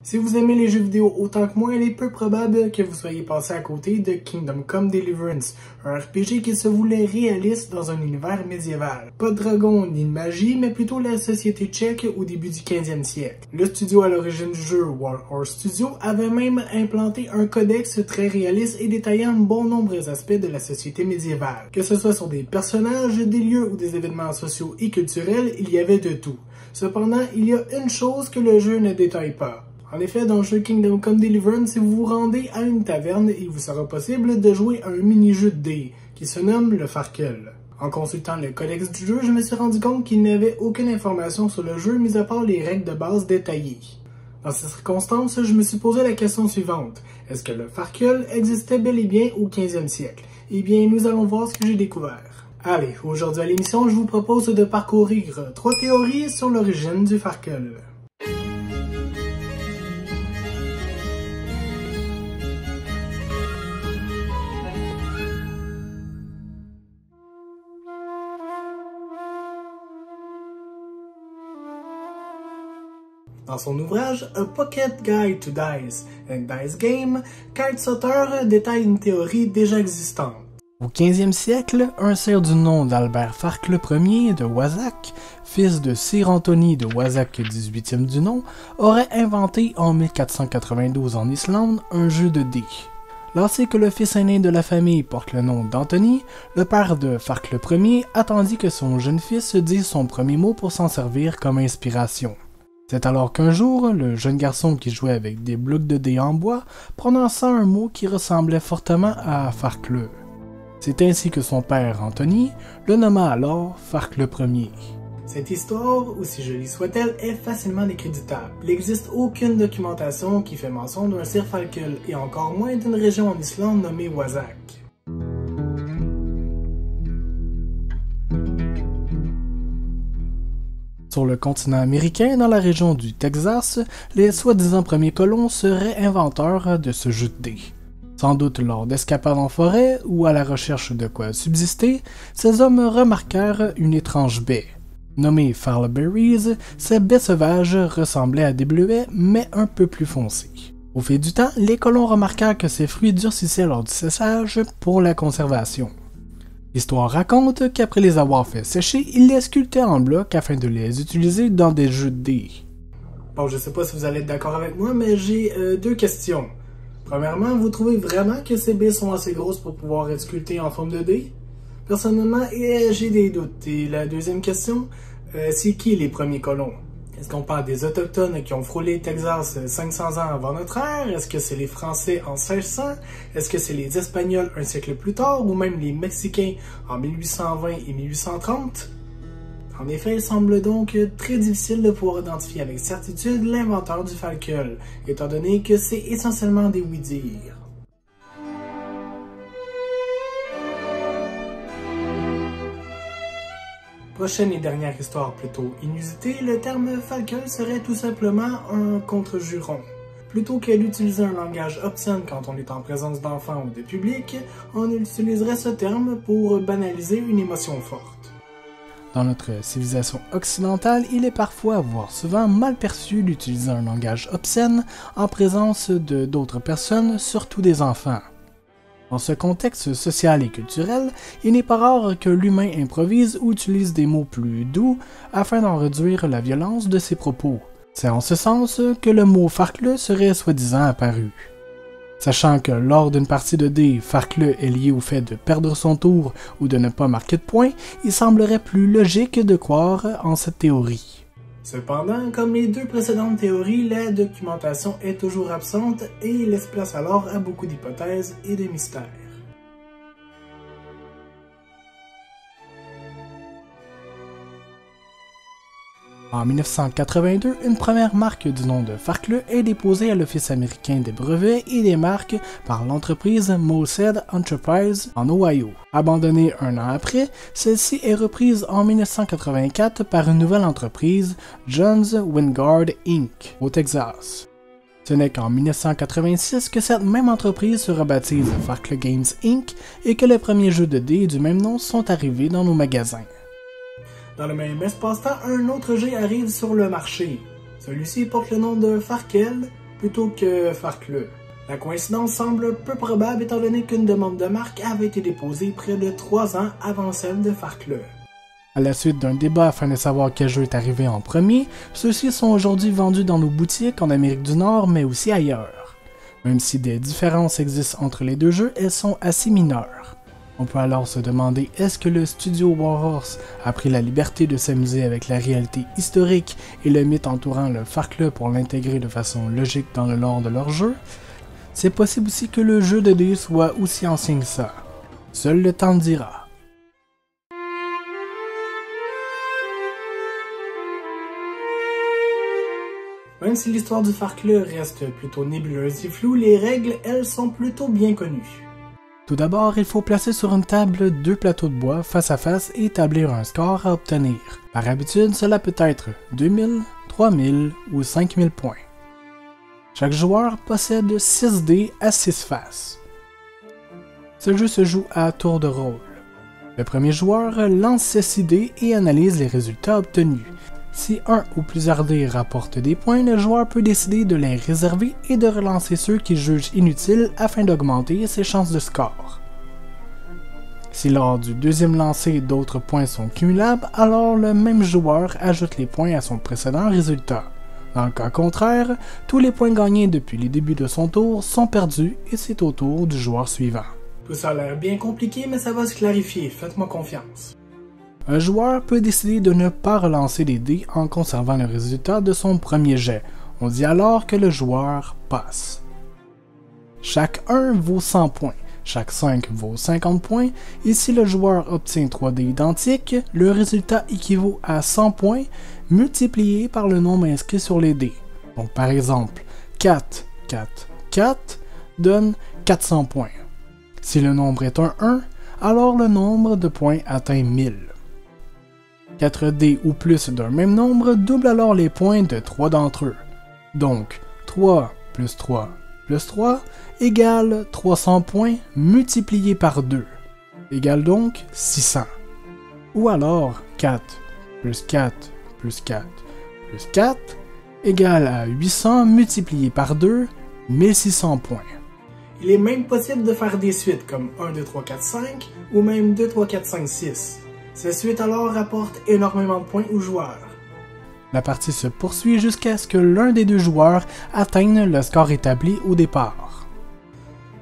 Si vous aimez les jeux vidéo autant que moi, il est peu probable que vous soyez passé à côté de Kingdom Come Deliverance, un RPG qui se voulait réaliste dans un univers médiéval. Pas de dragons ni de magie, mais plutôt la société tchèque au début du 15e siècle. Le studio à l'origine du jeu, Wild Horse Studio, avait même implanté un codex très réaliste et détaillant bon nombre d'aspects de la société médiévale. Que ce soit sur des personnages, des lieux ou des événements sociaux et culturels, il y avait de tout. Cependant, il y a une chose que le jeu ne détaille pas. En effet, dans le jeu Kingdom Come Deliverance, si vous vous rendez à une taverne, il vous sera possible de jouer à un mini-jeu de dés, qui se nomme le Farkel. En consultant le codex du jeu, je me suis rendu compte qu'il n'y avait aucune information sur le jeu, mis à part les règles de base détaillées. Dans ces circonstances, je me suis posé la question suivante. Est-ce que le Farkel existait bel et bien au 15e siècle? Eh bien, nous allons voir ce que j'ai découvert. Allez, aujourd'hui à l'émission, je vous propose de parcourir 3 théories sur l'origine du Farkel. Dans son ouvrage A Pocket Guide to Dice and Dice Game, Kyle Sutter détaille une théorie déjà existante. Au 15e siècle, un sire du nom d'Albert Farcle Ier de Wazac, fils de Sir Anthony de Wazac XVIIIe du nom, aurait inventé en 1492 en Islande un jeu de dés. Lorsque que le fils aîné de la famille porte le nom d'Anthony, le père de Farcle Ier attendit que son jeune fils dise son premier mot pour s'en servir comme inspiration. C'est alors qu'un jour, le jeune garçon qui jouait avec des blocs de dés en bois prononça un mot qui ressemblait fortement à Farcle. C'est ainsi que son père, Anthony, le nomma alors Farcle Ier. Cette histoire, aussi jolie soit-elle, est facilement décréditable. Il n'existe aucune documentation qui fait mention d'un sire Farkel et encore moins d'une région en Islande nommée Wazac. Sur le continent américain, dans la région du Texas, les soi-disant premiers colons seraient inventeurs de ce jeu de dés. Sans doute lors d'escapades en forêt ou à la recherche de quoi subsister, ces hommes remarquèrent une étrange baie. Nommée Farleberries, ces baies sauvages ressemblaient à des bleuets, mais un peu plus foncés. Au fil du temps, les colons remarquèrent que ces fruits durcissaient lors du séchage pour la conservation. L'histoire raconte qu'après les avoir fait sécher, ils les sculptaient en blocs afin de les utiliser dans des jeux de dés. Bon, je sais pas si vous allez être d'accord avec moi, mais j'ai 2 questions. Premièrement, vous trouvez vraiment que ces baies sont assez grosses pour pouvoir être sculptées en forme de dés? Personnellement, j'ai des doutes. Et la deuxième question, c'est qui les premiers colons? Est-ce qu'on parle des Autochtones qui ont frôlé le Texas 500 ans avant notre ère? Est-ce que c'est les Français en 1600? Est-ce que c'est les Espagnols un siècle plus tard? Ou même les Mexicains en 1820 et 1830? En effet, il semble donc très difficile de pouvoir identifier avec certitude l'inventeur du Farkel, étant donné que c'est essentiellement des oui-dire. Prochaine et dernière histoire plutôt inusitée, le terme Farkel serait tout simplement un contre-juron. Plutôt que d'utiliser un langage obscène quand on est en présence d'enfants ou de public, on utiliserait ce terme pour banaliser une émotion forte. Dans notre civilisation occidentale, il est parfois, voire souvent, mal perçu d'utiliser un langage obscène en présence de d'autres personnes, surtout des enfants. Dans ce contexte social et culturel, il n'est pas rare que l'humain improvise ou utilise des mots plus doux afin d'en réduire la violence de ses propos. C'est en ce sens que le mot Farcle serait soi-disant apparu. Sachant que lors d'une partie de dés, Farcle est lié au fait de perdre son tour ou de ne pas marquer de points, il semblerait plus logique de croire en cette théorie. Cependant, comme les 2 précédentes théories, la documentation est toujours absente et laisse place alors à beaucoup d'hypothèses et de mystères. En 1982, une première marque du nom de Farcle est déposée à l'Office américain des brevets et des marques par l'entreprise Moosehead Enterprises en Ohio. Abandonnée un an après, celle-ci est reprise en 1984 par une nouvelle entreprise, Jones Wingard Inc. au Texas. Ce n'est qu'en 1986 que cette même entreprise se rebaptise Farcle Games Inc. et que les premiers jeux de dés du même nom sont arrivés dans nos magasins. Dans le même espace-temps, un autre jeu arrive sur le marché. Celui-ci porte le nom de Farkel, plutôt que Farcle. La coïncidence semble peu probable étant donné qu'une demande de marque avait été déposée près de 3 ans avant celle de Farcle. À la suite d'un débat afin de savoir quel jeu est arrivé en premier, ceux-ci sont aujourd'hui vendus dans nos boutiques en Amérique du Nord mais aussi ailleurs. Même si des différences existent entre les deux jeux, elles sont assez mineures. On peut alors se demander est-ce que le studio Warhorse a pris la liberté de s'amuser avec la réalité historique et le mythe entourant le Farcle pour l'intégrer de façon logique dans le lore de leur jeu? C'est possible aussi que le jeu de dés soit aussi ancien que ça. Seul le temps le dira. Même si l'histoire du Farcle reste plutôt nébuleuse et floue, les règles, elles, sont plutôt bien connues. Tout d'abord, il faut placer sur une table 2 plateaux de bois face à face et établir un score à obtenir. Par habitude, cela peut être 2000, 3000 ou 5000 points. Chaque joueur possède 6 dés à 6 faces. Ce jeu se joue à tour de rôle. Le premier joueur lance ses 6 dés et analyse les résultats obtenus. Si un ou plusieurs dés rapportent des points, le joueur peut décider de les réserver et de relancer ceux qu'il juge inutiles afin d'augmenter ses chances de score. Si lors du deuxième lancer d'autres points sont cumulables, alors le même joueur ajoute les points à son précédent résultat. Dans le cas contraire, tous les points gagnés depuis les débuts de son tour sont perdus et c'est au tour du joueur suivant. Tout ça a l'air bien compliqué, mais ça va se clarifier, faites-moi confiance. Un joueur peut décider de ne pas relancer les dés en conservant le résultat de son premier jet. On dit alors que le joueur passe. Chaque 1 vaut 100 points, chaque 5 vaut 50 points, et si le joueur obtient 3 dés identiques, le résultat équivaut à 100 points multiplié par le nombre inscrit sur les dés. Donc par exemple, 4, 4, 4 donne 400 points. Si le nombre est un 1, alors le nombre de points atteint 1000. 4 dés ou plus d'un même nombre doublent alors les points de 3 d'entre eux. Donc, 3 plus 3 plus 3 égale 300 points multipliés par 2, égale donc 600. Ou alors, 4 plus 4 plus 4 plus 4 égale à 800 multiplié par 2, 1600 points. Il est même possible de faire des suites comme 1, 2, 3, 4, 5 ou même 2, 3, 4, 5, 6. Ces suites alors rapportent énormément de points aux joueurs. La partie se poursuit jusqu'à ce que l'un des deux joueurs atteigne le score établi au départ.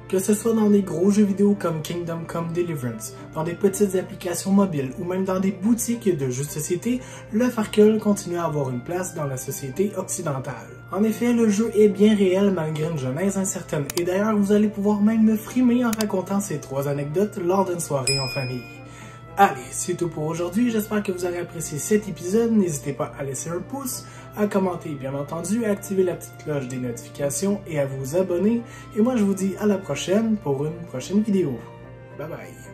Que ce soit dans des gros jeux vidéo comme Kingdom Come Deliverance, dans des petites applications mobiles ou même dans des boutiques de jeux de société, le Farcle continue à avoir une place dans la société occidentale. En effet, le jeu est bien réel malgré une genèse incertaine et d'ailleurs vous allez pouvoir même me frimer en racontant ces 3 anecdotes lors d'une soirée en famille. Allez, c'est tout pour aujourd'hui, j'espère que vous avez apprécié cet épisode, n'hésitez pas à laisser un pouce, à commenter bien entendu, à activer la petite cloche des notifications et à vous abonner, et moi je vous dis à la prochaine pour une prochaine vidéo. Bye bye.